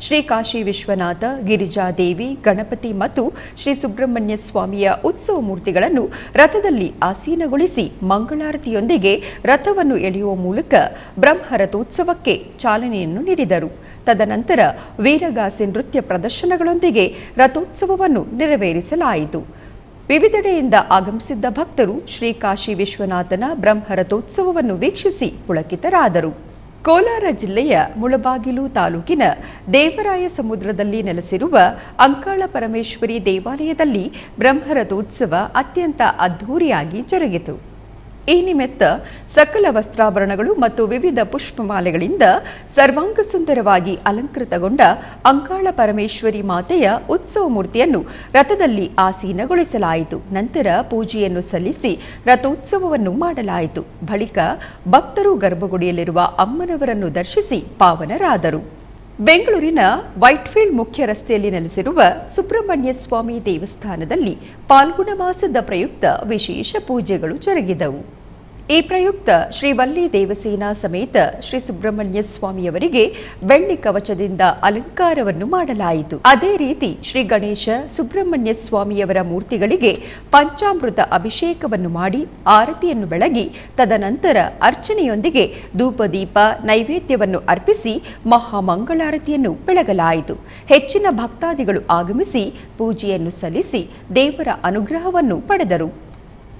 A: ಶ್ರೀ ಕಾಶಿ ವಿಶ್ವನಾಥ, ಗಿರಿಜಾದೇವಿ, ಗಣಪತಿ ಮತ್ತು ಶ್ರೀ ಸುಬ್ರಹ್ಮಣ್ಯ ಸ್ವಾಮಿಯ ಉತ್ಸವ ಮೂರ್ತಿಗಳನ್ನು ರಥದಲ್ಲಿ ಆಸೀನಗೊಳಿಸಿ ಮಂಗಳಾರತಿಯೊಂದಿಗೆ ರಥವನ್ನು ಎಳೆಯುವ ಮೂಲಕ ಬ್ರಹ್ಮರಥೋತ್ಸವಕ್ಕೆ ಚಾಲನೆಯನ್ನು ನೀಡಿದರು. ತದನಂತರ ವೀರಗಾಸೆ ನೃತ್ಯ ಪ್ರದರ್ಶನಗಳೊಂದಿಗೆ ರಥೋತ್ಸವವನ್ನು ನೆರವೇರಿಸಲಾಯಿತು. ವಿವಿಧೆಡೆಯಿಂದ ಆಗಮಿಸಿದ್ದ ಭಕ್ತರು ಶ್ರೀ ಕಾಶಿ ವಿಶ್ವನಾಥನ ಬ್ರಹ್ಮರಥೋತ್ಸವವನ್ನು ವೀಕ್ಷಿಸಿ ಪುಳಕಿತರಾದರು. ಕೋಲಾರ ಜಿಲ್ಲೆಯ ಮುಳಬಾಗಿಲು ತಾಲೂಕಿನ ದೇವರಾಯ ಸಮುದ್ರದಲ್ಲಿ ನೆಲೆಸಿರುವ ಅಂಕಾಳ ಪರಮೇಶ್ವರಿ ದೇವಾಲಯದಲ್ಲಿ ಬ್ರಹ್ಮರಥೋತ್ಸವ ಅತ್ಯಂತ ಅದ್ಧೂರಿಯಾಗಿ ಜರುಗಿತು. ಈ ನಿಮಿತ್ತ ಸಕಲ ವಸ್ತ್ರಾಭರಣಗಳು ಮತ್ತು ವಿವಿಧ ಪುಷ್ಪಮಾಲೆಗಳಿಂದ ಸರ್ವಾಂಗ ಸುಂದರವಾಗಿ ಅಲಂಕೃತಗೊಂಡ ಅಂಕಾಳ ಪರಮೇಶ್ವರಿ ಮಾತೆಯ ಉತ್ಸವ ಮೂರ್ತಿಯನ್ನು ರಥದಲ್ಲಿ ಆಸೀನಗೊಳಿಸಲಾಯಿತು. ನಂತರ ಪೂಜೆಯನ್ನು ಸಲ್ಲಿಸಿ ರಥೋತ್ಸವವನ್ನು ಮಾಡಲಾಯಿತು. ಬಳಿಕ ಭಕ್ತರು ಗರ್ಭಗುಡಿಯಲ್ಲಿರುವ ಅಮ್ಮನವರನ್ನು ದರ್ಶಿಸಿ ಪಾವನರಾದರು. ಬೆಂಗಳೂರಿನ ವೈಟ್ಫೀಲ್ಡ್ ಮುಖ್ಯ ರಸ್ತೆಯಲ್ಲಿ ನೆಲೆಸಿರುವ ಸುಬ್ರಹ್ಮಣ್ಯ ಸ್ವಾಮಿ ದೇವಸ್ಥಾನದಲ್ಲಿ ಪಾಲ್ಗುಣ ಮಾಸದ ಪ್ರಯುಕ್ತ ವಿಶೇಷ ಪೂಜೆಗಳು ಜರುಗಿದವು. ಈ ಪ್ರಯುಕ್ತ ಶ್ರೀವಲ್ಲಿ ದೇವಸೇನಾ ಸಮೇತ ಶ್ರೀ ಸುಬ್ರಹ್ಮಣ್ಯ ಸ್ವಾಮಿಯವರಿಗೆ ಬೆಳ್ಳಿ ಕವಚದಿಂದ ಅಲಂಕಾರವನ್ನು ಮಾಡಲಾಯಿತು. ಅದೇ ರೀತಿ ಶ್ರೀ ಗಣೇಶ, ಸುಬ್ರಹ್ಮಣ್ಯ ಸ್ವಾಮಿಯವರ ಮೂರ್ತಿಗಳಿಗೆ ಪಂಚಾಮೃತ ಅಭಿಷೇಕವನ್ನು ಮಾಡಿ ಆರತಿಯನ್ನು ಬೆಳಗಿ ತದನಂತರ ಅರ್ಚನೆಯೊಂದಿಗೆ ಧೂಪದೀಪ ನೈವೇದ್ಯವನ್ನು ಅರ್ಪಿಸಿ ಮಹಾಮಂಗಳಾರತಿಯನ್ನು ಬೆಳಗಲಾಯಿತು. ಹೆಚ್ಚಿನ ಭಕ್ತಾದಿಗಳು ಆಗಮಿಸಿ ಪೂಜೆಯನ್ನು ಸಲ್ಲಿಸಿ ದೇವರ ಅನುಗ್ರಹವನ್ನು ಪಡೆದರು.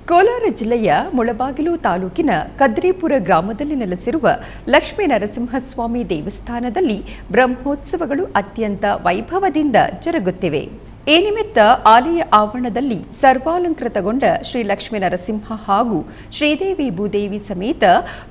A: ಕೋಲಾರ ಜಿಲ್ಲೆಯ ಮುಳಬಾಗಿಲು ತಾಲೂಕಿನ ಕದ್ರಿಪುರ ಗ್ರಾಮದಲ್ಲಿ ನೆಲೆಸಿರುವ ಲಕ್ಷ್ಮೀ ನರಸಿಂಹಸ್ವಾಮಿ ದೇವಸ್ಥಾನದಲ್ಲಿ ಬ್ರಹ್ಮೋತ್ಸವಗಳು ಅತ್ಯಂತ ವೈಭವದಿಂದ ಜರುಗುತ್ತಿವೆ. ಈ ನಿಮಿತ್ತ ಆಲಯ ಆವರಣದಲ್ಲಿ ಸರ್ವಾಲಂಕೃತಗೊಂಡ ಶ್ರೀ ಲಕ್ಷ್ಮೀ ನರಸಿಂಹ ಹಾಗೂ ಶ್ರೀದೇವಿ ಭೂದೇವಿ ಸಮೇತ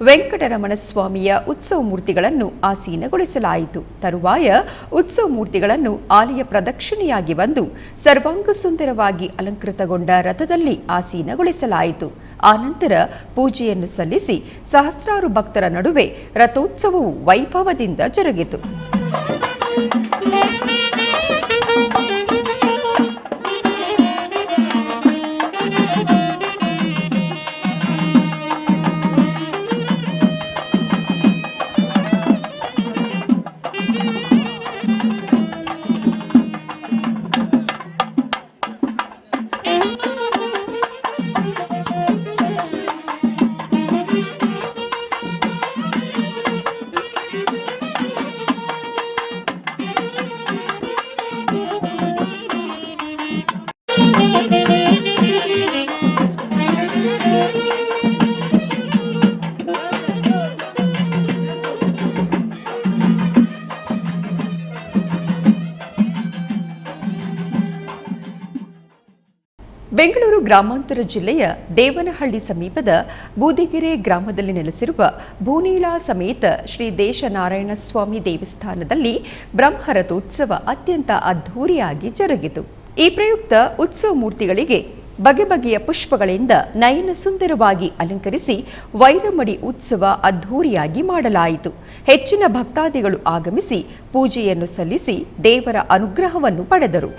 A: ವೆಂಕಟರಮಣ ಸ್ವಾಮಿಯ ಉತ್ಸವ ಮೂರ್ತಿಗಳನ್ನು ಆಸೀನಗೊಳಿಸಲಾಯಿತು. ತರುವಾಯ ಉತ್ಸವ ಮೂರ್ತಿಗಳನ್ನು ಆಲಯ ಪ್ರದಕ್ಷಿಣೆಯಾಗಿ ಬಂದು ಸರ್ವಾಂಗ ಸುಂದರವಾಗಿ ಅಲಂಕೃತಗೊಂಡ ರಥದಲ್ಲಿ ಆಸೀನಗೊಳಿಸಲಾಯಿತು. ಆನಂತರ ಪೂಜೆಯನ್ನು ಸಲ್ಲಿಸಿ ಸಹಸ್ರಾರು ಭಕ್ತರ ನಡುವೆ ರಥೋತ್ಸವವು ವೈಭವದಿಂದ ಜರುಗಿತು. ಬೆಂಗಳೂರು ಗ್ರಾಮಾಂತರ ಜಿಲ್ಲೆಯ ದೇವನಹಳ್ಳಿ ಸಮೀಪದ ಬೂದಿಗೆರೆ ಗ್ರಾಮದಲ್ಲಿ ನೆಲೆಸಿರುವ ಭೂನೀಳ ಸಮೇತ ಶ್ರೀ ದೇಶನಾರಾಯಣ ಸ್ವಾಮಿ ದೇವಸ್ಥಾನದಲ್ಲಿ ಬ್ರಹ್ಮರಥೋತ್ಸವ ಅತ್ಯಂತ ಅದ್ಧೂರಿಯಾಗಿ ಜರುಗಿತು. ಈ ಪ್ರಯುಕ್ತ ಉತ್ಸವ ಮೂರ್ತಿಗಳಿಗೆ ಬಗೆ ಬಗೆಯ ಪುಷ್ಪಗಳಿಂದ ನಯನ ಸುಂದರವಾಗಿ ಅಲಂಕರಿಸಿ ವೈರಮಡಿ ಉತ್ಸವ ಅದ್ಧೂರಿಯಾಗಿ ಮಾಡಲಾಯಿತು. ಹೆಚ್ಚಿನ ಭಕ್ತಾದಿಗಳು ಆಗಮಿಸಿ ಪೂಜೆಯನ್ನು ಸಲ್ಲಿಸಿ ದೇವರ ಅನುಗ್ರಹವನ್ನು ಪಡೆದರು.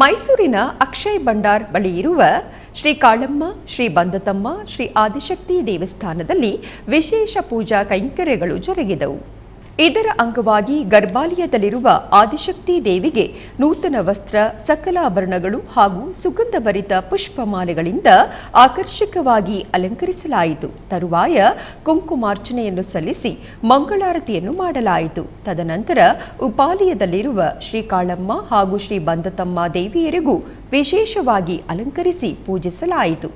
A: ಮೈಸೂರಿನ ಅಕ್ಷಯ್ ಭಂಡಾರ್ ಬಳಿ ಇರುವ ಶ್ರೀ ಕಾಳಮ್ಮ, ಶ್ರೀ ಬಂದತಮ್ಮ, ಶ್ರೀ ಆದಿಶಕ್ತಿ ದೇವಸ್ಥಾನದಲ್ಲಿ ವಿಶೇಷ ಪೂಜಾ ಕೈಂಕರ್ಯಗಳು ಜರುಗಿದವು. ಇದರ ಅಂಗವಾಗಿ ಗರ್ಭಾಲಯದಲ್ಲಿರುವ ಆದಿಶಕ್ತಿ ದೇವಿಗೆ ನೂತನ ವಸ್ತ್ರ, ಸಕಲ ಆಭರಣಗಳು ಹಾಗೂ ಸುಗಂಧಭರಿತ ಪುಷ್ಪಮಾಲೆಗಳಿಂದ ಆಕರ್ಷಕವಾಗಿ ಅಲಂಕರಿಸಲಾಯಿತು. ತರುವಾಯ ಕುಂಕುಮಾರ್ಚನೆಯನ್ನು ಸಲ್ಲಿಸಿ ಮಂಗಳಾರತಿಯನ್ನು ಮಾಡಲಾಯಿತು. ತದನಂತರ ಉಪಾಲಯದಲ್ಲಿರುವ ಶ್ರೀ ಕಾಳಮ್ಮ ಹಾಗೂ ಶ್ರೀ ಬಂದತಮ್ಮ ದೇವಿಯರಿಗೂ ವಿಶೇಷವಾಗಿ ಅಲಂಕರಿಸಿ ಪೂಜಿಸಲಾಯಿತು.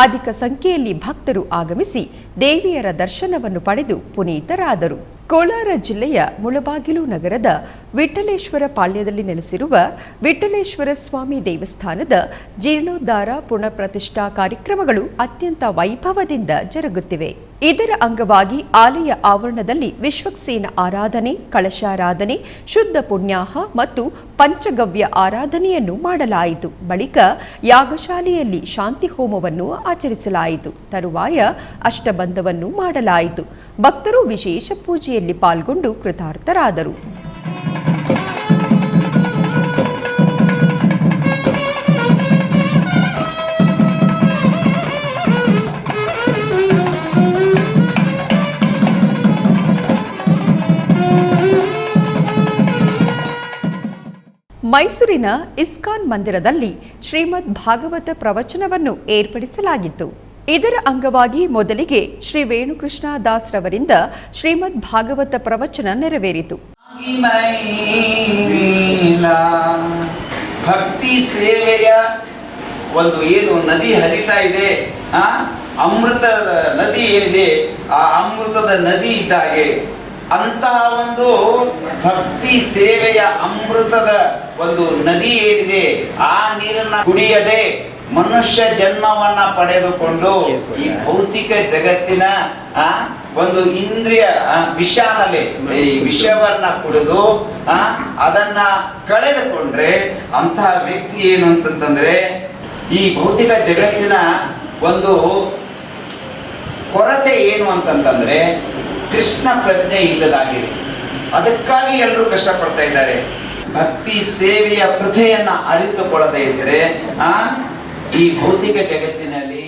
A: ಅಧಿಕ ಸಂಖ್ಯೆಯಲ್ಲಿ ಭಕ್ತರು ಆಗಮಿಸಿ ದೇವಿಯರ ದರ್ಶನವನ್ನು ಪಡೆದು ಪುನೀತರಾದರು. ಕೋಲಾರ ಜಿಲ್ಲೆಯ ಮುಳಬಾಗಿಲು ನಗರದ ವಿಠಲೇಶ್ವರ ಪಾಳ್ಯದಲ್ಲಿ ನೆಲೆಸಿರುವ ವಿಠಲೇಶ್ವರ ಸ್ವಾಮಿ ದೇವಸ್ಥಾನದ ಜೀರ್ಣೋದ್ಧಾರ ಪುನಃಪ್ರತಿಷ್ಠಾ ಕಾರ್ಯಕ್ರಮಗಳು ಅತ್ಯಂತ ವೈಭವದಿಂದ ಜರುಗುತ್ತಿವೆ. ಇದರ ಅಂಗವಾಗಿ ಆಲಯ ಆವರಣದಲ್ಲಿ ವಿಶ್ವಕ್ಸೇನ ಆರಾಧನೆ, ಕಳಶಾರಾಧನೆ, ಶುದ್ಧ ಪುಣ್ಯಾಹ ಮತ್ತು ಪಂಚಗವ್ಯ ಆರಾಧನೆಯನ್ನು ಮಾಡಲಾಯಿತು. ಬಳಿಕ ಯಾಗಶಾಲೆಯಲ್ಲಿ ಶಾಂತಿ ಹೋಮವನ್ನು ಆಚರಿಸಲಾಯಿತು. ತರುವಾಯ ಅಷ್ಟಬಂಧವನ್ನು ಮಾಡಲಾಯಿತು. ಭಕ್ತರು ವಿಶೇಷ ಪೂಜೆಯಲ್ಲಿ ಪಾಲ್ಗೊಂಡು ಕೃತಾರ್ಥರಾದರು. ಮೈಸೂರಿನ ಇಸ್ಕಾನ್ ಮಂದಿರದಲ್ಲಿ ಶ್ರೀಮದ್ ಭಾಗವತ ಪ್ರವಚನವನ್ನು ಏರ್ಪಡಿಸಲಾಗಿತ್ತು. ಇದರ ಅಂಗವಾಗಿ ಮೊದಲಿಗೆ ಶ್ರೀ ವೇಣುಕೃಷ್ಣ ದಾಸ್ ರವರಿಂದ ಶ್ರೀಮದ್ ಭಾಗವತ ಪ್ರವಚನ ನೆರವೇರಿತು.
F: ಭಕ್ತಿ ಸೇವೆಯ ಒಂದು ಏನು ನದಿ ಹರಿತಾ ಇದೆ, ಅಮೃತದ ನದಿ ಏನಿದೆ, ಆ ಅಮೃತದ ನದಿ ಇದ್ದಾಗೆ ಅಂತಹ ಒಂದು ಭಕ್ತಿ ಸೇವೆಯ ಅಮೃತದ ಒಂದು ನದಿ ಏನಿದೆ, ಆ ನೀರನ್ನ ಕುಡಿಯದೆ ಮನುಷ್ಯ ಜನ್ಮವನ್ನ ಪಡೆದುಕೊಂಡು ಈ ಭೌತಿಕ ಜಗತ್ತಿನ ಒಂದು ಇಂದ್ರಿಯ ವಿಷಾನಲ್ಲಿ ಈ ವಿಷವನ್ನ ಕುಡಿದು ಅದನ್ನ ಕಳೆದುಕೊಂಡ್ರೆ ಅಂತಹ ವ್ಯಕ್ತಿ ಏನು ಅಂತಂದ್ರೆ ಈ ಭೌತಿಕ ಜಗತ್ತಿನ ಒಂದು ಕೊರತೆ ಏನು ಅಂತಂತಂದ್ರೆ ಕೃಷ್ಣ ಪ್ರಜ್ಞೆ ಇಲ್ಲದಾಗಿದೆ. ಅದಕ್ಕಾಗಿ ಎಲ್ಲರೂ ಕಷ್ಟಪಡ್ತಾ ಇದ್ದಾರೆ. ಭಕ್ತಿ ಸೇವೆಯ ಪ್ರಥೆಯನ್ನ ಅರಿತುಕೊಳ್ಳದೇ ಇದ್ರೆ ಈ ಭೌತಿಕ ಜಗತ್ತಿನಲ್ಲಿ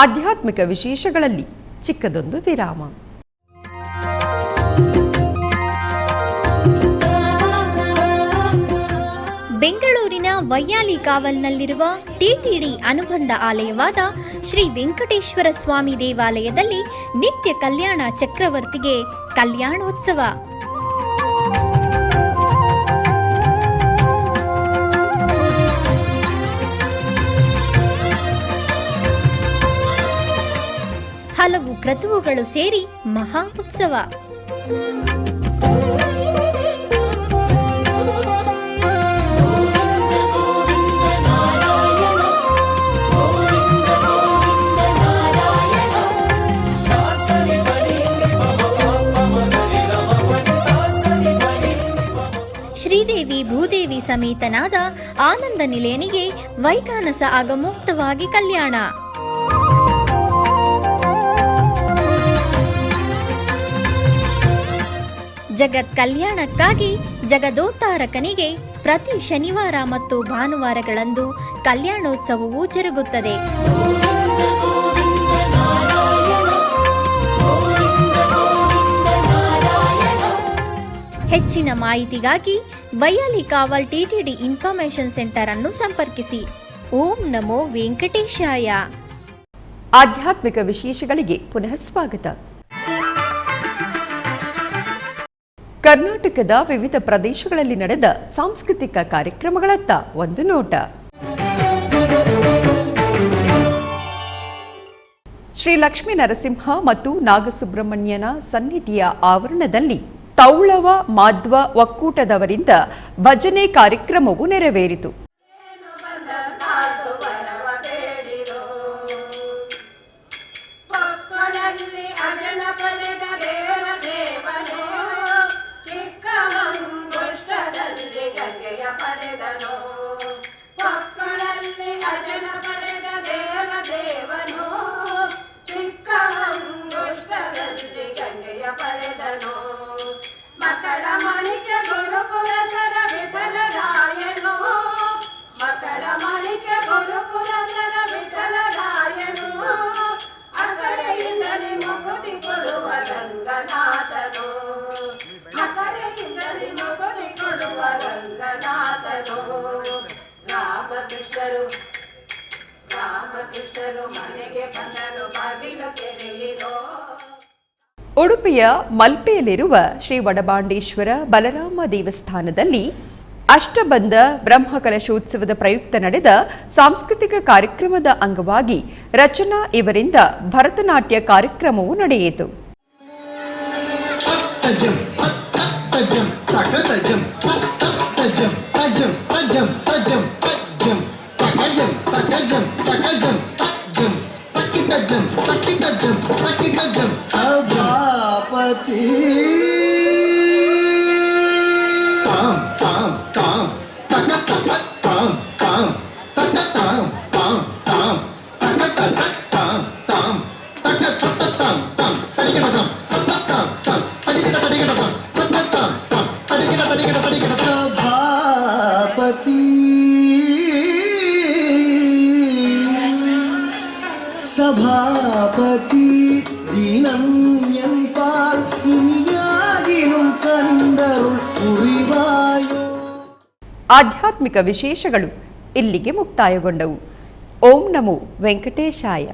A: ಆಧ್ಯಾತ್ಮಿಕ ವಿಶೇಷಗಳಲ್ಲಿ ಚಿಕ್ಕದೊಂದು ವಿರಾಮ.
G: ವೈಯಾಲಿಕಾವಲ್ನಲ್ಲಿರುವ ಟಿಟಿಡಿ ಅನುಬಂಧ ಆಲಯವಾದ ಶ್ರೀ ವೆಂಕಟೇಶ್ವರ ಸ್ವಾಮಿ ದೇವಾಲಯದಲ್ಲಿ ನಿತ್ಯ ಕಲ್ಯಾಣ ಚಕ್ರವರ್ತಿಗೆ ಕಲ್ಯಾಣೋತ್ಸವ. ಹಲವು ಕ್ರತುವುಗಳು ಸೇರಿ ಮಹಾ ಉತ್ಸವ. ಶ್ರೀದೇವಿ ಭೂದೇವಿ ಸಮೇತನಾದ ಆನಂದ ನಿಲಯನಿಗೆ ವೈಖಾನಸ ಆಗಮೋಕ್ತವಾಗಿ ಕಲ್ಯಾಣ. ಜಗತ್ ಕಲ್ಯಾಣಕ್ಕಾಗಿ ಜಗದೋತ್ತಾರಕನಿಗೆ ಪ್ರತಿ ಶನಿವಾರ ಮತ್ತು ಭಾನುವಾರಗಳಂದು ಕಲ್ಯಾಣೋತ್ಸವವು ಜರುಗುತ್ತದೆ. ಹೆಚ್ಚಿನ ಮಾಹಿತಿಗಾಗಿ ವೈಯಾಲಿಕಾವಲ್ ಟಿಟಿಡಿ ಇನ್ಫಾರ್ಮೇಶನ್ ಸೆಂಟರ್ ಅನ್ನು ಸಂಪರ್ಕಿಸಿ. ಓಂ ನಮೋ ವೆಂಕಟೇಶಾಯ.
A: ಆಧ್ಯಾತ್ಮಿಕ ವಿಶೇಷಗಳಿಗೆ ಪುನಃ ಸ್ವಾಗತ. ಕರ್ನಾಟಕದ ವಿವಿಧ ಪ್ರದೇಶಗಳಲ್ಲಿ ನಡೆದ ಸಾಂಸ್ಕೃತಿಕ ಕಾರ್ಯಕ್ರಮಗಳತ್ತ ಒಂದು ನೋಟ. ಶ್ರೀ ಲಕ್ಷ್ಮೀ ನರಸಿಂಹ ಮತ್ತು ನಾಗಸುಬ್ರಹ್ಮಣ್ಯನ ಸನ್ನಿಧಿಯ ಆವರಣದಲ್ಲಿ ತೌಳವ ಮಾಧ್ವ ಒಕ್ಕೂಟದವರಿಂದ ಭಜನೆ ಕಾರ್ಯಕ್ರಮವು ನೆರವೇರಿತು. ಉಡುಪಿಯ ಮಲ್ಪೆಯಲ್ಲಿರುವ ಶ್ರೀ ವಡಬಾಂಡೇಶ್ವರ ಬಲರಾಮ ದೇವಸ್ಥಾನದಲ್ಲಿ ಅಷ್ಟಬಂಧ ಬ್ರಹ್ಮಕಲಶೋತ್ಸವದ ಪ್ರಯುಕ್ತ ನಡೆದ ಸಾಂಸ್ಕೃತಿಕ ಕಾರ್ಯಕ್ರಮದ ಅಂಗವಾಗಿ ರಚನಾ ಇವರಿಂದ ಭರತನಾಟ್ಯ ಕಾರ್ಯಕ್ರಮವು ನಡೆಯಿತು.
H: ಸಭಾಪತಿ ತಾಂ ತಾಂ ತಾಂ ತಕ ತಕ ತಾಂ ತಾಂ ತಕ ತಾಂ ತಾಂ ತಾಂ ತಕ ತಕ ತಾಂ ತಾಂ ತಕ ತಕ ತಾಂ ತಾಂ ತರಿಗಿಡ ತಾಂ ತಕ ತಾಂ ತಾಂ ತರಿಗಿಡ ತರಿಗಿಡ ತಾಂ ತಕ ತಾಂ ತಾಂ ತರಿಗಿಡ ತರಿಗಿಡ ತರಿಗಿಡ ಸಭಾಪತಿ ಸಭಾಪತಿ ದೀನನ್ಯನ್ಪಾಲ್ ಇನಿಯಾಗಿಲುಂ ಕನಿಂದರುಳ್ ಉರಿವಾಯೋ.
A: ಆಧ್ಯಾತ್ಮಿಕ ವಿಶೇಷಗಳು ಇಲ್ಲಿಗೆ ಮುಕ್ತಾಯಗೊಂಡವು. ಓಂ ನಮೋ ವೆಂಕಟೇಶಾಯ.